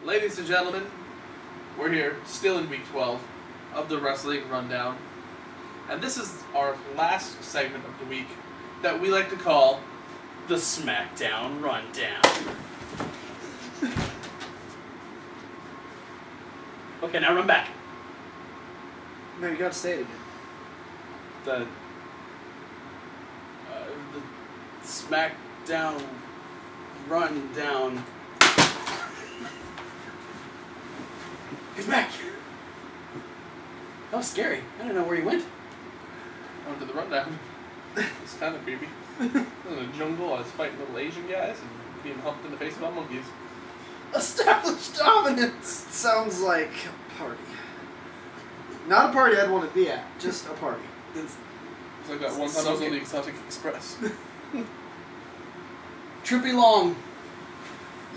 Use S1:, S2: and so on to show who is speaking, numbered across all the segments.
S1: Ladies and gentlemen, we're here, still in week 12 of the Wrestling Rundown. And this is our last segment of the week that we like to call
S2: the Smackdown Rundown. Okay, now run back.
S3: No, you gotta say it again.
S2: The Smackdown Rundown. He's back. That was scary. I don't know where he went.
S1: onto the rundown. It's kind of creepy. I was in a jungle, I was fighting little Asian guys and being humped in the face by monkeys.
S3: Established dominance sounds like a party. Not a party I'd want to be at, just a party.
S1: It's like that one time I was on the Exotic Express.
S2: Trippy Long.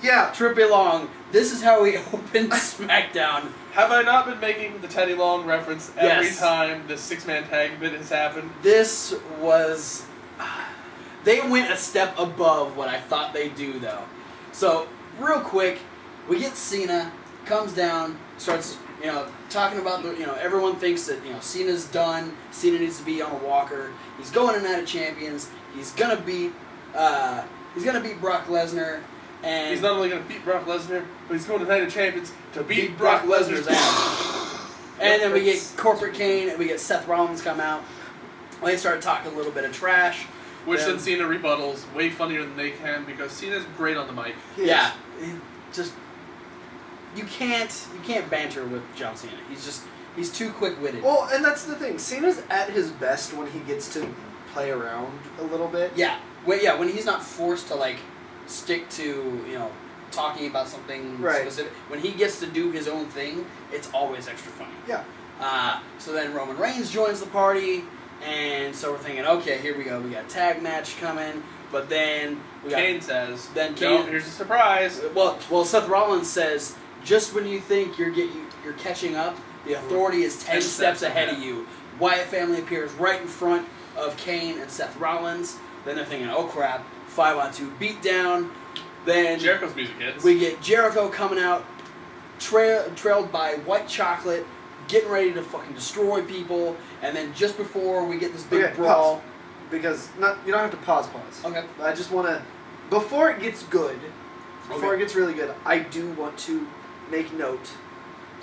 S3: Yeah.
S2: Trippy Long. This is how we open SmackDown.
S1: Have I not been making the Teddy Long reference every
S2: Yes.
S1: time this six-man tag bit has happened?
S2: This was... They went a step above what I thought they'd do, though. So, real quick, we get Cena, comes down, starts, talking about the, everyone thinks that, Cena's done, Cena needs to be on a walker, he's going to Night of Champions, he's gonna beat Brock Lesnar, and...
S1: He's not only going to beat Brock Lesnar, but he's going to Night of Champions to beat
S2: Brock
S1: Brock
S2: Lesnar's ass. And then we get Corporate Kane, and we get Seth Rollins come out. They start talking a little bit of trash.
S1: Which then Cena rebuttals way funnier than they can because Cena's great on the mic.
S2: Yeah, you can't banter with John Cena. He's too quick-witted.
S3: Well, and that's the thing. Cena's at his best when he gets to play around a little bit.
S2: Yeah, when he's not forced to stick to talking about something specific. When he gets to do his own thing, it's always extra funny.
S3: Yeah.
S2: So then Roman Reigns joins the party. And so we're thinking, okay, here we go. We got a tag match coming, but then
S1: Kane says,
S2: "Then
S1: no, here's a surprise."
S2: Well, Seth Rollins says, "Just when you think you're catching up, the Authority is 10 steps ahead of you." Wyatt family appears right in front of Kane and Seth Rollins. Then they're thinking, "Oh crap, 5-on-2 beatdown." Then
S1: Jericho's music hits.
S2: We get Jericho coming out, trailed by White Chocolate, getting ready to fucking destroy people, and then just before we get this big brawl...
S3: Pause. Because, you don't have to pause.
S2: Okay.
S3: I just want to... Before it gets good, before it gets really good, I do want to make note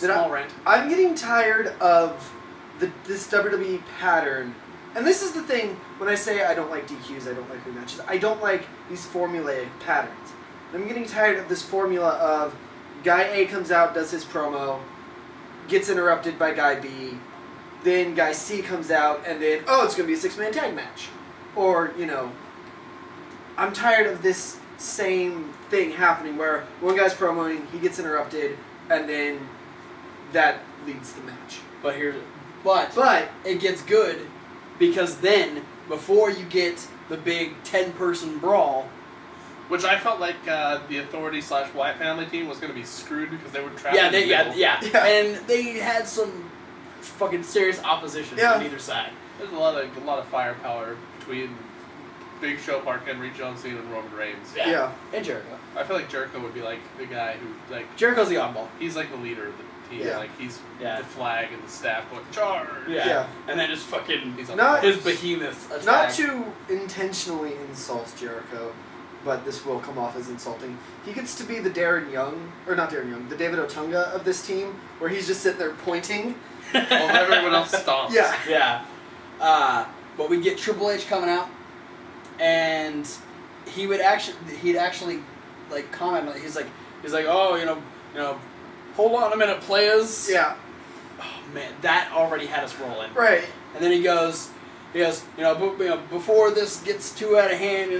S3: that
S2: Small rant.
S3: I'm getting tired of this WWE pattern. And this is the thing, when I say I don't like DQs, I don't like rematches, I don't like these formulaic patterns. I'm getting tired of this formula of Guy A comes out, does his promo, gets interrupted by Guy B, then Guy C comes out, and then, it's going to be a six-man tag match. Or, I'm tired of this same thing happening where one guy's promoting, he gets interrupted, and then that leads the match.
S2: But it gets good because then, before you get the big 10-person brawl...
S1: Which I felt like the Authority / Wyatt family team was going to be screwed because they were trapped in the middle.
S2: Yeah. And they had some fucking serious opposition on either side.
S1: There's a lot of firepower between Big Show, Mark Henry, John Cena, and Roman Reigns.
S3: Yeah.
S2: And Jericho.
S1: I feel like Jericho would be like the guy who
S2: Jericho's the oddball.
S1: He's like the leader of the team.
S3: Yeah.
S1: Like he's the flag and the staff going charge.
S2: Yeah. And then just fucking
S1: his
S2: behemoth attack.
S3: Not to intentionally insult Jericho, but this will come off as insulting. He gets to be the the David Otunga of this team, where he's just sitting there pointing.
S1: While everyone else stomps.
S3: Yeah.
S2: But we get Triple H coming out, and he'd actually comment. He's like, oh, hold on a minute, players.
S3: Yeah.
S2: Oh man, that already had us rolling.
S3: Right.
S2: And then he goes, before this gets too out of hand,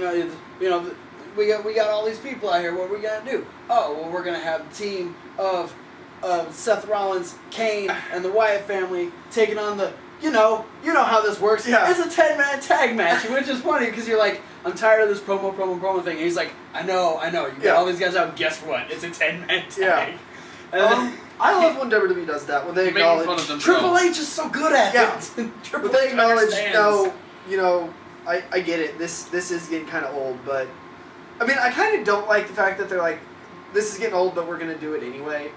S2: we got all these people out here. What are we gonna do? Oh, well, we're gonna have a team of Seth Rollins, Kane, and the Wyatt family taking on the. You know how this works.
S3: Yeah.
S2: It's a 10-man tag match, which is funny because you're like, I'm tired of this promo thing. And he's like, I know. You got all these guys out. Guess what? It's a 10-man tag.
S3: Yeah.
S2: And
S3: I love when WWE does that, when they acknowledge
S2: Triple H is so good at it.
S3: But they acknowledge, I get it. This is getting kind of old, but I mean, I kind of don't like the fact that they're like, this is getting old, but we're gonna do it anyway.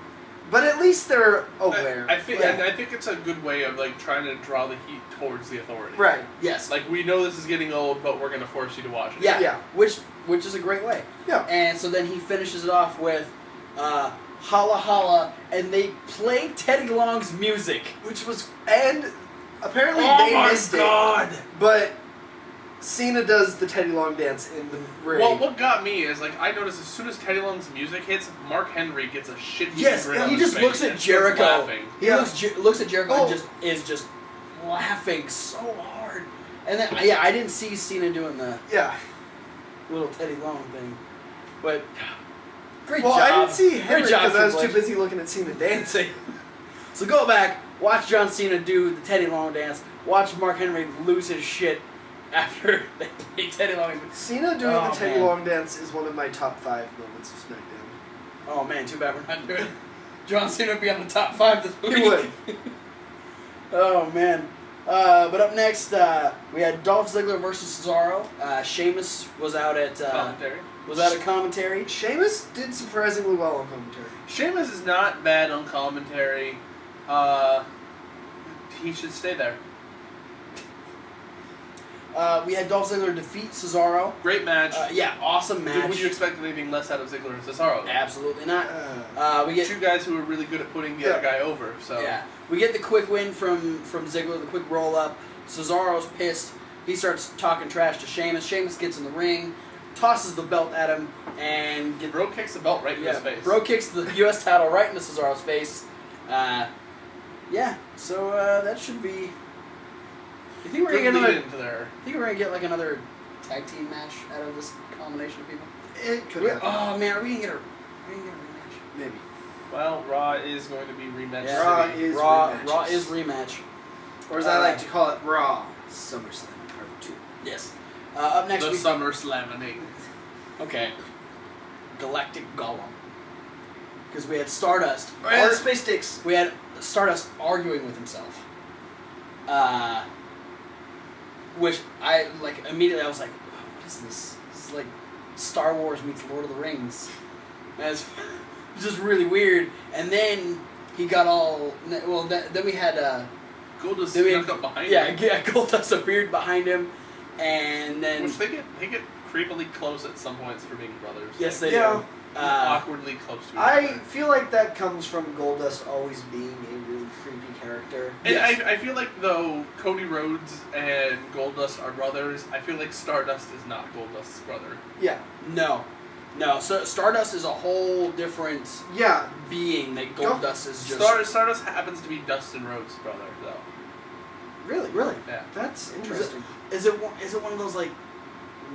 S3: But at least they're aware.
S1: I think,
S2: Yeah.
S1: and I think it's a good way of like trying to draw the heat towards the authority.
S3: Right.
S2: Yes.
S1: Like we know this is getting old, but we're gonna force you to watch it.
S2: Yeah.
S3: Yeah.
S2: Which is a great way.
S3: Yeah.
S2: And so then he finishes it off with Holla Holla, and they play Teddy Long's music.
S3: Which was, and apparently
S2: Oh
S3: they
S2: my
S3: missed
S2: God.
S3: it. But Cena does the Teddy Long dance in the ring.
S1: Well, what got me is like I noticed as soon as Teddy Long's music hits, Mark Henry gets a shit.
S2: Yes,
S1: grin on
S2: he
S1: his
S2: just
S1: face
S2: looks at
S1: and starts
S2: Jericho.
S1: laughing.
S2: He
S3: Yeah.
S2: looks at Jericho
S3: Oh.
S2: and is just laughing so hard. And then I didn't see Cena doing the
S3: Yeah.
S2: little Teddy Long thing, but great
S3: Well,
S2: job.
S3: I didn't see
S2: Great
S3: Henry
S2: job,
S3: because I was
S2: Triple
S3: too
S2: H.
S3: busy looking at Cena dancing.
S2: So go back, watch John Cena do the Teddy Long dance. Watch Mark Henry lose his shit after they play Teddy Long.
S3: Cena doing
S2: Oh,
S3: the Teddy
S2: man.
S3: Long dance is one of my top 5 moments of SmackDown.
S2: Oh man, too bad we're not doing it. John Cena would be on the top 5 this week.
S3: He would.
S2: Oh man. But up next, we had Dolph Ziggler versus Cesaro. Sheamus was out at
S1: Commentary.
S2: commentary.
S3: Sheamus did surprisingly well on commentary.
S1: Sheamus is not bad on commentary. He should stay there.
S2: We had Dolph Ziggler defeat Cesaro.
S1: Great match.
S2: Yeah, awesome match.
S1: Would you expect anything less out of Ziggler and Cesaro?
S2: Absolutely not. We get
S1: Two guys who are really good at putting the other guy over. So
S2: yeah, we get the quick win from Ziggler, the quick roll up. Cesaro's pissed. He starts talking trash to Sheamus. Sheamus gets in the ring, tosses the belt at him, and
S1: Bro kicks the belt right in his face.
S2: Bro kicks the U.S. title right into Cesaro's face. Yeah, so that should be. You think we're
S1: Good
S2: gonna
S1: lead
S2: get
S1: into there.
S2: think we're gonna get like another tag team match out of this combination of people?
S3: It could happen.
S2: Oh man, are we gonna get a rematch?
S3: Maybe.
S1: Well, Raw is going to be rematch.
S2: Yeah.
S3: Raw
S1: City.
S3: is
S2: Raw
S3: rematches.
S2: is rematch.
S3: Or as I like to call it, Raw SummerSlam Part 2.
S2: Yes. Up next
S1: the
S2: we
S1: Summer Slamming.
S2: okay. Galactic Golem. Because we had Stardust.
S3: And Space Sticks.
S2: We had Stardust arguing with himself. Which I like immediately. I was like, oh, "What is this? This is like Star Wars meets Lord of the Rings." And it's just really weird. And then he got all well. Then we had
S1: Goldust
S2: then we
S1: snuck
S2: had,
S1: up behind
S2: yeah,
S1: him.
S2: yeah, Goldust appeared behind him, and then
S1: Which they get creepily close at some points for being brothers.
S2: yes, they
S3: Yeah.
S2: do.
S1: Awkwardly close to each
S3: I
S1: other.
S3: feel like that comes from Goldust always being a really creepy character.
S1: And
S2: Yes.
S1: I feel like though Cody Rhodes and Goldust are brothers, I feel like Stardust is not Goldust's brother.
S3: Yeah.
S2: No. So Stardust is a whole different
S3: Yeah.
S2: being that Goldust is just.
S1: Stardust happens to be Dustin Rhodes' brother, though.
S3: Really?
S1: Yeah.
S3: That's interesting.
S2: Is it one of those like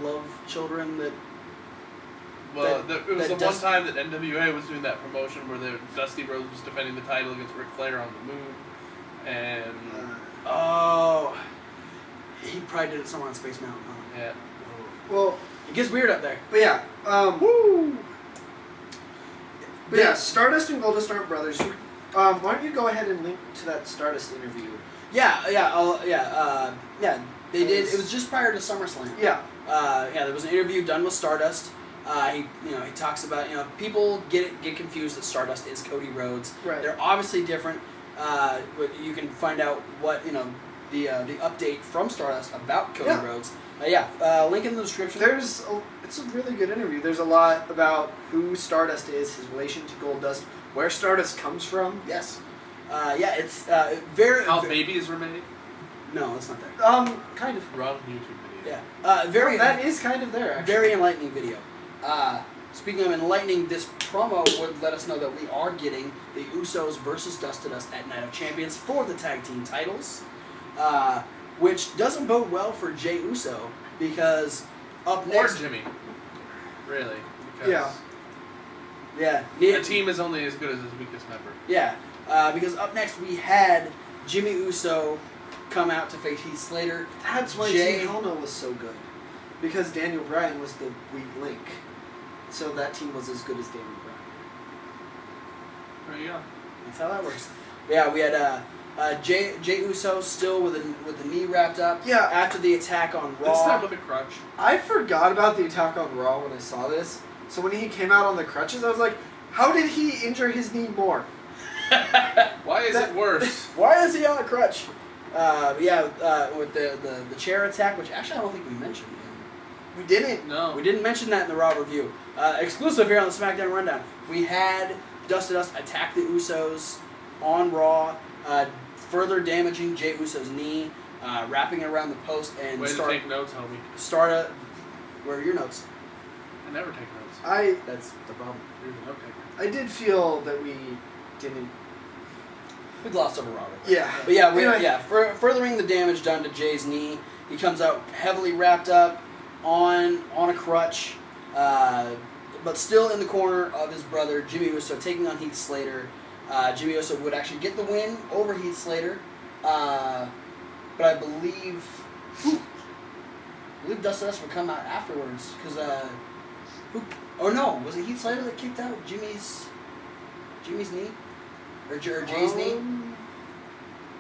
S2: love children that?
S1: Well,
S2: That-
S1: it was
S2: that
S1: the one
S2: Dust-
S1: time that NWA was doing that promotion where Dusty Rhodes was defending the title against Ric Flair on the moon, and
S2: Oh, he probably did it somewhere on Space Mountain. Huh?
S1: yeah.
S3: Well,
S2: It gets weird up there.
S3: but yeah.
S2: Woo!
S3: But yeah, Stardust and Goldust aren't brothers. Why don't you go ahead and link to that Stardust interview?
S2: Yeah. They did. It was just prior to SummerSlam.
S3: Yeah.
S2: There was an interview done with Stardust. He talks about people get confused that Stardust is Cody Rhodes.
S3: Right.
S2: They're obviously different. You can find out what the update from Stardust about Cody
S3: Yeah.
S2: Rhodes. Link in the description.
S3: It's a really good interview. There's a lot about who Stardust is, his relation to Goldust, where Stardust comes from.
S2: Yes. It's very.
S1: How babies were made?
S2: No, it's not there.
S3: Kind of.
S1: Wrong YouTube video.
S2: Yeah. Very.
S3: That is kind of there, actually.
S2: Very enlightening video. Speaking of enlightening, this promo would let us know that we are getting the Usos versus Dustin Dust at Night of Champions for the tag team titles, which doesn't bode well for Jey Uso because up
S1: Or
S2: next,
S1: Jimmy. Really. Because
S2: yeah,
S1: the team is only as good as its weakest member.
S2: yeah, because up next we had Jimmy Uso come out to face Heath Slater.
S3: That's why
S2: Jey-
S3: Team Hell No was so good. Because Daniel Bryan was the weak link. So that team was as good as Daniel Bryan.
S1: There you go.
S2: That's how that works. Yeah, we had Jey Uso still with the knee wrapped up.
S3: Yeah.
S2: After the attack on Raw.
S1: This time with a crutch.
S3: I forgot about the attack on Raw when I saw this. So when he came out on the crutches, I was like, How did he injure his knee more?
S1: Why is it worse?
S2: Why is he on a crutch? With the chair attack, which actually I don't think we mentioned.
S3: We didn't.
S1: No.
S2: We didn't mention that in the Raw review. Exclusive here on the Smackdown Rundown. We had Dust attack the Usos on Raw, further damaging Jey Uso's knee, wrapping it around the post, and
S1: Way to take notes, homie.
S2: Where are your notes?
S1: I never take notes.
S2: That's the problem.
S1: You're the note taker.
S3: I did feel that we didn't.
S2: We glossed over Raw.
S3: Yeah.
S2: But yeah,
S3: Anyway.
S2: furthering the damage done to Jay's knee, he comes out heavily wrapped up on a crutch, but still in the corner of his brother Jimmy Uso, taking on Heath Slater. Jimmy Uso would actually get the win over Heath Slater, but I believe Dust would come out afterwards because was it Heath Slater that kicked out Jimmy's knee or Jay's knee?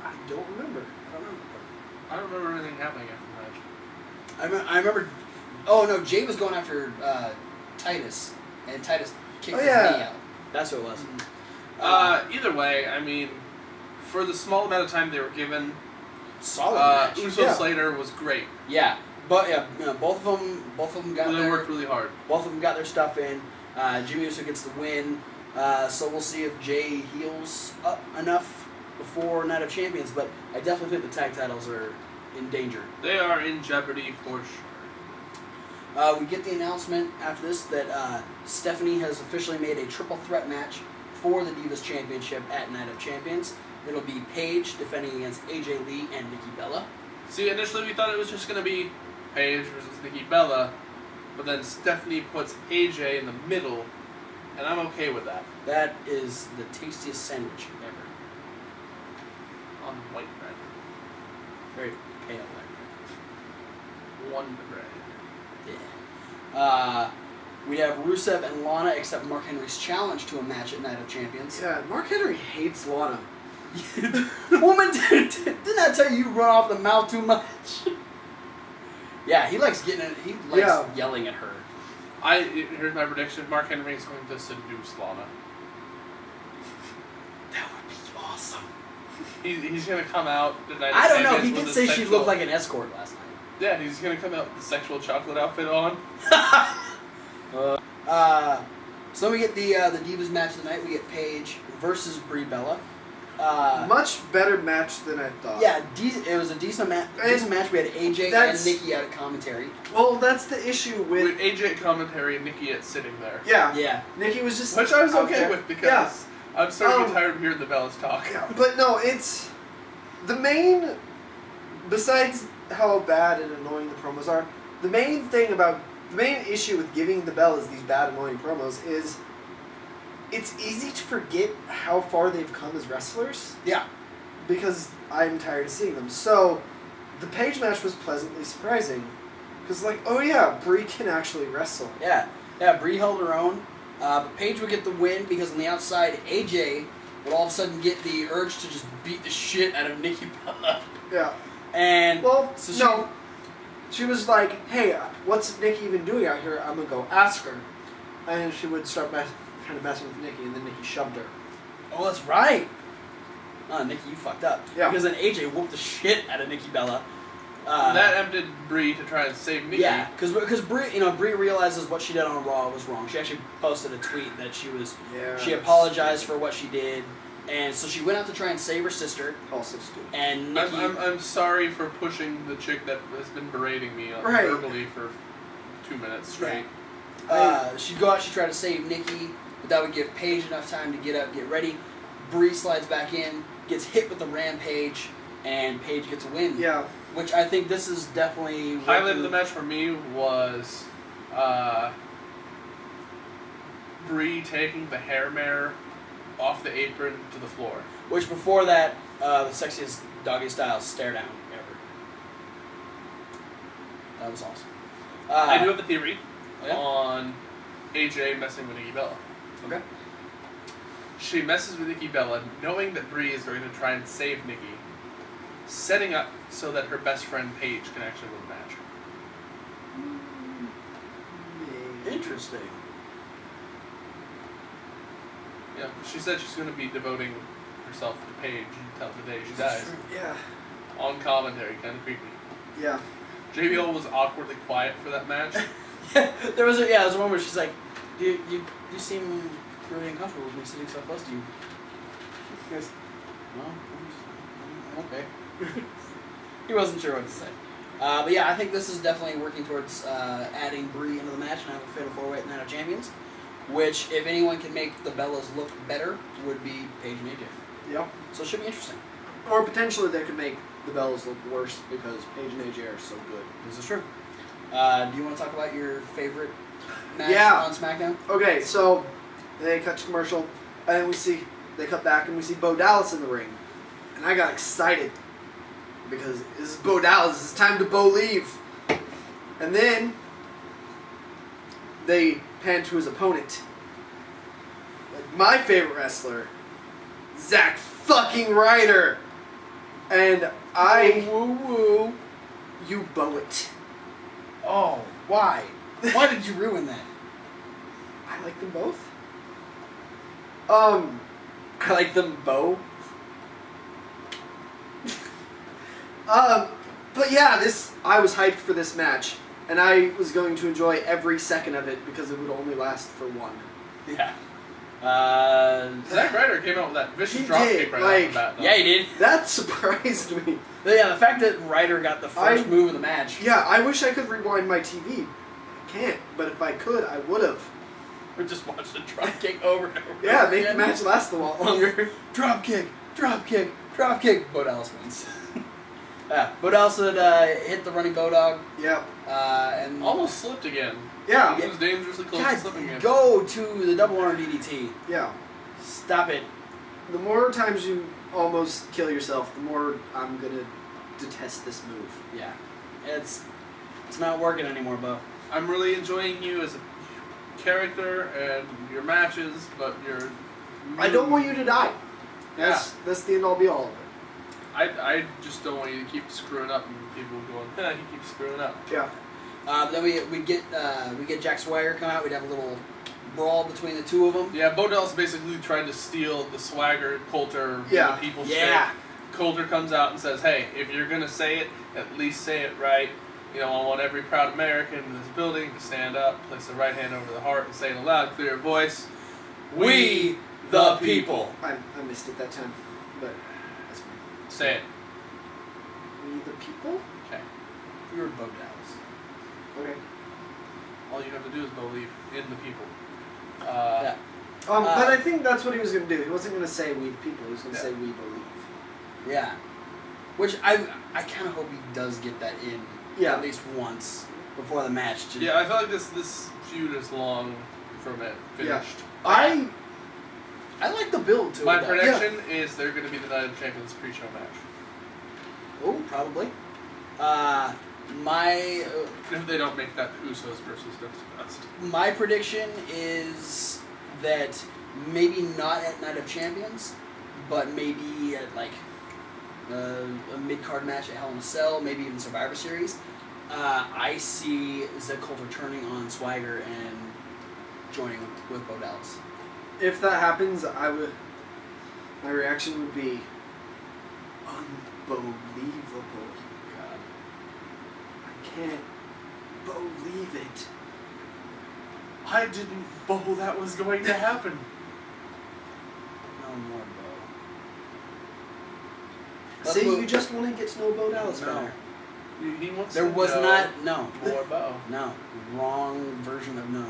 S3: I don't remember.
S1: I don't remember anything happening after the match.
S2: I remember. Oh no, Jay was going after Titus, and Titus kicked his knee out. That's what it was.
S1: Either way, I mean, for the small amount of time they were given,
S2: solid match.
S1: Uso Slater was great.
S2: Yeah, but both of them got.
S1: They worked really hard.
S2: Both of them got their stuff in. Jimmy Uso gets the win. So we'll see if Jay heals up enough before Night of Champions. But I definitely think the tag titles are in danger.
S1: They are in jeopardy for sure.
S2: We get the announcement after this that Stephanie has officially made a triple threat match for the Divas Championship at Night of Champions. It'll be Paige defending against AJ Lee and Nikki Bella.
S1: See, initially we thought it was just going to be Paige versus Nikki Bella, but then Stephanie puts AJ in the middle, and I'm okay with that.
S2: That is the tastiest sandwich ever.
S1: On white bread.
S2: Very pale white bread.
S1: One bread.
S2: Yeah. We have Rusev and Lana accept Mark Henry's challenge to a match at Night of Champions.
S3: Yeah, Mark Henry hates Lana.
S2: Woman, didn't I tell you run off the mouth too much? Yeah, he likes getting it. He likes yelling at her.
S1: Here's my prediction. Mark Henry is going to seduce Lana.
S2: That would be awesome.
S1: He's going to come out tonight.
S2: I don't know. He did say she looked like an escort last night.
S1: Yeah, he's going to come out with the sexual chocolate outfit on.
S2: So then we get the Divas match of the night. We get Paige versus Brie Bella.
S3: Much better match than I thought.
S2: Yeah, it was a decent match. We had AJ and Nikki at commentary.
S3: Well, that's the issue with
S1: AJ at commentary and Nikki at sitting there.
S2: Yeah.
S3: Nikki was just
S1: which I was okay with because I'm starting to get tired of hearing the Bellas talk.
S3: Yeah, but no, it's the main. Besides how bad and annoying the promos are, the main issue with giving the Bellas these bad, annoying promos is it's easy to forget how far they've come as wrestlers.
S2: Yeah.
S3: Because I'm tired of seeing them. So, the Paige match was pleasantly surprising. Because, oh yeah, Brie can actually wrestle.
S2: Yeah, Brie held her own. But Paige would get the win because on the outside, AJ would all of a sudden get the urge to just beat the shit out of Nikki Bella.
S3: Yeah.
S2: And
S3: she was like, hey, what's Nikki even doing out here? I'm going to go ask her. And she would start kind of messing with Nikki, and then Nikki shoved her.
S2: Oh, that's right. Nikki, you fucked up.
S3: Yeah.
S2: Because then AJ whooped the shit out of Nikki Bella.
S1: That empted Brie to try and save Nikki.
S2: Yeah, because Brie realizes what she did on Raw was wrong. She actually posted a tweet that she apologized for what she did, and so she went out to try and save her sister.
S3: Also stupid.
S2: And Nikki,
S1: I'm sorry for pushing the chick that has been berating me verbally for 2 minutes straight.
S2: She'd go out, she'd try to save Nikki, but that would give Paige enough time to get up, get ready. Brie slides back in, gets hit with the Rampage, and Paige gets a win.
S3: Yeah.
S2: Which I think this is definitely...
S1: Highlight of the match for me was Brie taking the hair mare off the apron to the floor.
S2: Which before that, the sexiest doggy style stare down ever. That was awesome.
S1: I do have a theory
S2: yeah?
S1: on AJ messing with Nikki Bella.
S2: Okay.
S1: She messes with Nikki Bella, knowing that Brie is going to try and save Nikki, setting up so that her best friend Paige can actually win the match.
S2: Interesting.
S1: Yeah, she said she's going to be devoting herself to Paige until the day she dies.
S3: Yeah.
S1: On commentary, kind of creepy.
S3: Yeah.
S1: JBL was awkwardly quiet for that match.
S2: There was a moment where she's like, you seem really uncomfortable with me sitting so close to you. Yes. Well, I'm okay. He wasn't sure what to say. But yeah, I think this is definitely working towards adding Brie into the match and have a Fatal 4-Way Night of Champions, which, if anyone can make the Bellas look better, would be Paige and AJ.
S3: Yep.
S2: So it should be interesting.
S3: Or potentially they could make the Bellas look worse because Paige and AJ are so good.
S2: This is true. Do you want to talk about your favorite match on SmackDown?
S3: Okay, so they cut to commercial, and then they cut back and we see Bo Dallas in the ring. And I got excited because this is Bo Dallas, it's time to Bo leave. And then they pan to his opponent. Like my favorite wrestler, Zack fucking Ryder. And
S2: Woo.
S3: you Bo it.
S2: Oh, why? Why did you ruin that?
S3: I like them both. I like them both. But yeah, I was hyped for this match, and I was going to enjoy every second of it because it would only last for one.
S2: Yeah.
S1: Zack Ryder came out with that vicious
S3: He
S1: dropkick
S3: did,
S1: right
S3: like-
S1: off the bat. Though.
S2: Yeah, he did.
S3: That surprised me.
S2: But yeah, the fact that Ryder got the first move of the match.
S3: Yeah, I wish I could rewind my TV. I can't, but if I could, I would have.
S1: We just watched a dropkick over and over.
S3: Yeah, make
S1: again.
S3: the match last a lot longer.
S2: Drop kick. Bo Dallas wins. Yeah, Bo Dallas had hit the running Bodog.
S3: Yeah.
S2: And
S1: Almost slipped again.
S3: Yeah.
S1: He was dangerously close to slipping again.
S2: go to the double arm DDT.
S3: Yeah.
S2: Stop it.
S3: The more times you almost kill yourself, the more I'm gonna detest this move.
S2: Yeah. It's not working anymore, Bo.
S1: I'm really enjoying you as a character and your matches, but your...
S3: I don't want you to die. That's the end all be all of it.
S1: I just don't want you to keep screwing up and people going, he keeps screwing up.
S3: Yeah.
S2: Then we get Jack Swagger come out. We'd have a little brawl between the two of them.
S1: Yeah, Bo Dallas basically trying to steal the Swagger, Coulter, the people's
S2: Yeah.
S1: shit. Coulter comes out and says, hey, if you're going to say it, at least say it right. You know, I want every proud American in this building to stand up, place the right hand over the heart, and say in a loud, clear voice,
S2: We the people.
S3: I missed it that time, but that's fine.
S1: Say it.
S3: We the people?
S1: Okay.
S2: You're Bo Dallas.
S3: Okay.
S1: All you have to do is believe in the people.
S2: Yeah.
S3: But I think that's what he was going to do. He wasn't going to say we the people. He was going to say we believe.
S2: Yeah. Which I kind of hope he does get that in at least once before the match.
S1: Yeah, I feel like this feud is long from it finished.
S3: Yeah.
S2: I like the build to
S1: My
S2: it.
S1: prediction is they're going to be the Night of Champions pre-show match.
S2: Oh, probably.
S1: If they don't make that Usos versus Dust.
S2: My prediction is that maybe not at Night of Champions, but maybe at like a mid-card match at Hell in a Cell, maybe even Survivor Series. I see Zed Coulter turning on Swagger and joining with Bo Dallas.
S3: If that happens, my reaction would be unbelievable.
S2: God.
S3: I can't believe it.
S1: I didn't know that was going to happen.
S2: No more Bo.
S3: See, you just want to get to know Bo Dallas better.
S1: He wants
S2: There
S1: to
S2: was
S1: know
S2: not, no.
S1: more Bo.
S2: No. Wrong version of no.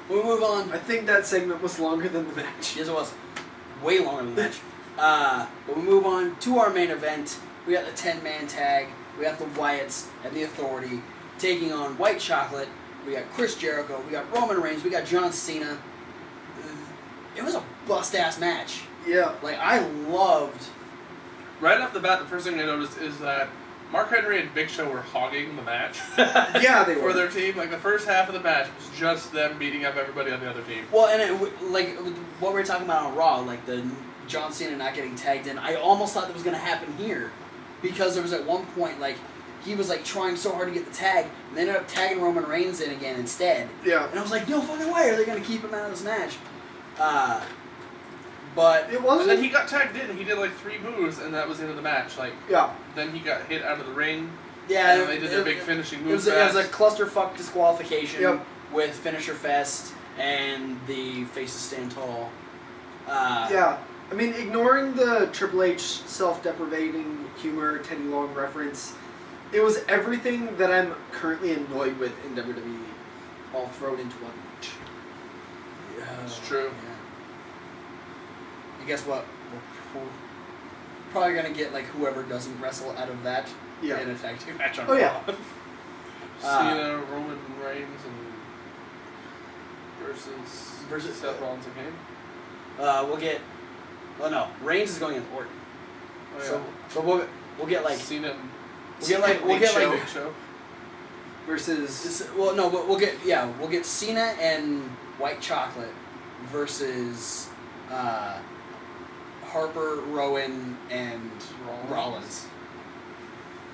S2: We move on.
S3: I think that segment was longer than the match.
S2: Yes, it was. Way longer than the match. But we move on to our main event. We got the 10-man tag. We got the Wyatts and the Authority taking on White Chocolate. We got Chris Jericho. We got Roman Reigns. We got John Cena. It was a bust-ass match.
S3: Yeah.
S2: Like, I loved...
S1: Right off the bat, the first thing I noticed is that Mark Henry and Big Show were hogging the match
S3: Yeah, they
S1: for
S3: were.
S1: their team. Like, the first half of the match was just them beating up everybody on the other team.
S2: Well, and what we were talking about on Raw, like the John Cena not getting tagged in, I almost thought that was going to happen here. Because there was at one point, like, he was like trying so hard to get the tag, and they ended up tagging Roman Reigns in again instead.
S3: Yeah.
S2: And I was like, no fucking way are they going to keep him out of this match. But
S3: It wasn't.
S1: And then he got tagged in. He did like 3 moves, and that was the end of the match. Like,
S3: Yeah.
S1: then he got hit out of the ring.
S2: yeah,
S1: And then they did their big finishing
S2: it
S1: move.
S2: was a clusterfuck disqualification
S3: Yep.
S2: with Finisher Fest and the Faces Stand Tall.
S3: Yeah. I mean, ignoring the Triple H self-deprecating humor, Teddy Long reference, it was everything that I'm currently annoyed with in WWE, all thrown into one match.
S1: It's true.
S2: Yeah. And guess what? We're probably gonna get like whoever doesn't wrestle out of that in a tag team match on
S3: Oh, yeah.
S2: Raw.
S1: Cena, Roman Reigns, and versus Seth Rollins and Kane.
S2: We'll get. Well, no, Reigns is going in Orton.
S1: Oh, yeah.
S2: So we'll get like
S1: Cena. And
S2: we'll get like
S1: Big Show.
S3: Versus...
S2: well no but we'll get Cena and White Chocolate versus Harper, Rowan, and Rollins.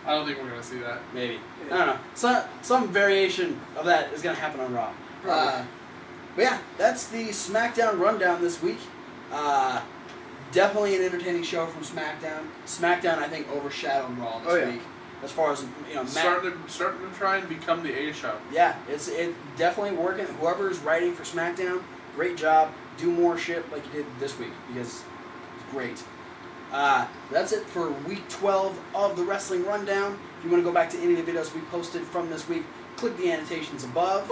S1: I don't think we're gonna see that.
S2: Maybe. I don't know. Some variation of that is gonna happen on Raw.
S3: Probably.
S2: But yeah, that's the SmackDown rundown this week. Definitely an entertaining show from SmackDown. SmackDown, I think, overshadowed Raw this week. As far as
S1: Starting to try and become the A show.
S2: Yeah, it definitely working. Whoever's writing for SmackDown, great job. Do more shit like you did this week because it's great. That's it for week 12 of the Wrestling Rundown. If you want to go back to any of the videos we posted from this week, click the annotations above.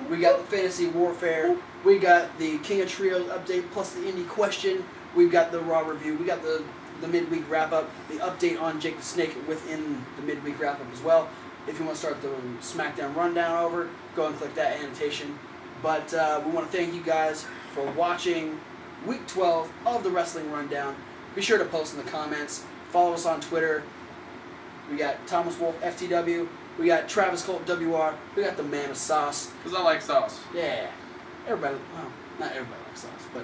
S2: We got the Fantasy Warfare. We got the King of Trios update plus the Indie question. We've got the Raw review. We got the midweek wrap-up, the update on Jake the Snake within the midweek wrap-up as well. If you want to start the SmackDown rundown over, go and click that annotation. But we want to thank you guys for watching week 12 of the Wrestling Rundown. Be sure to post in the comments. Follow us on Twitter. We got Thomas Wolf FTW. We got Travis Colt WR. We got the Man of Sauce.
S1: Because I like sauce.
S2: Yeah. Everybody, well, not everybody likes sauce, but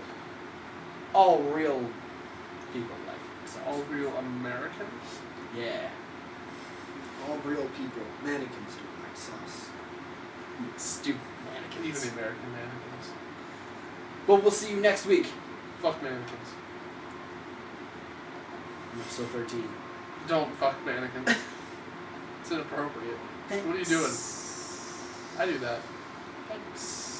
S2: all real people like sauce.
S1: All real Americans.
S2: Yeah.
S3: All real people. Mannequins don't like sauce.
S2: Stupid mannequins.
S1: Even the American mannequins.
S2: Well, we'll see you next week.
S1: Fuck mannequins.
S2: Episode 13.
S1: Don't fuck mannequins. It's inappropriate.
S2: Thanks.
S1: What are you doing? I do that.
S2: Thanks.